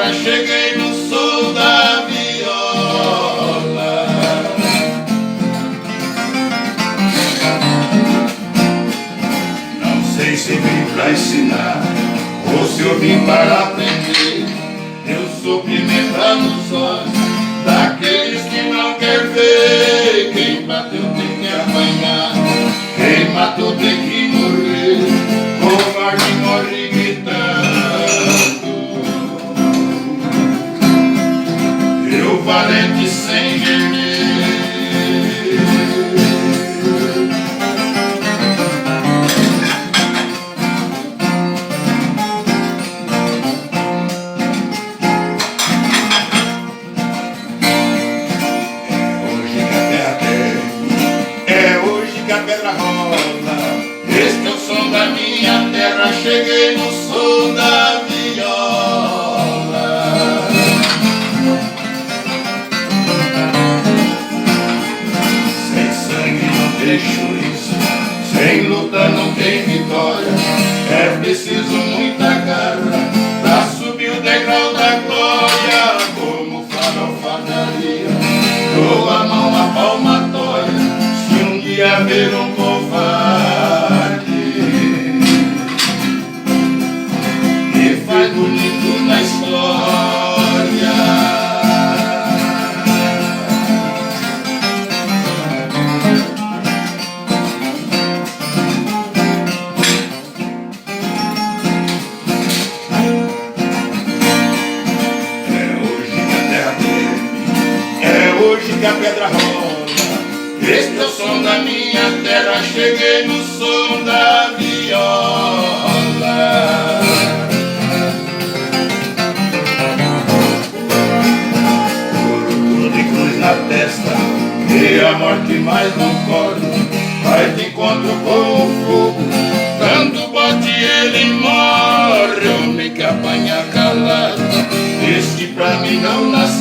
terra, cheguei no som da viola. Não sei se vim pra ensinar ou se eu vim para aprender. Eu sou pimenta nos olhos daqueles que não quer ver. Quem bateu tem que apanhar, quem matou tem que morrer. Covarde morre gritando, eu valente sem gemer. A pedra rola, este é o som da minha terra, cheguei no som da viola. Sem sangue não tem juízo, sem luta não tem vitória. É preciso muita garra pra subir o degrau da glória. Como farofadaria, dou a mão à palmatória. Se haver um covarde que faz bonito na história, é hoje que a terra treme, é hoje que a pedra rola. Este é o som da minha terra, cheguei no som da viola. Ouro de cruz na testa, e a morte mais não corre. Vai de encontro com o fogo, tanto bote ele morre. Homem que apanha calado, esse que pra mim não nasceu.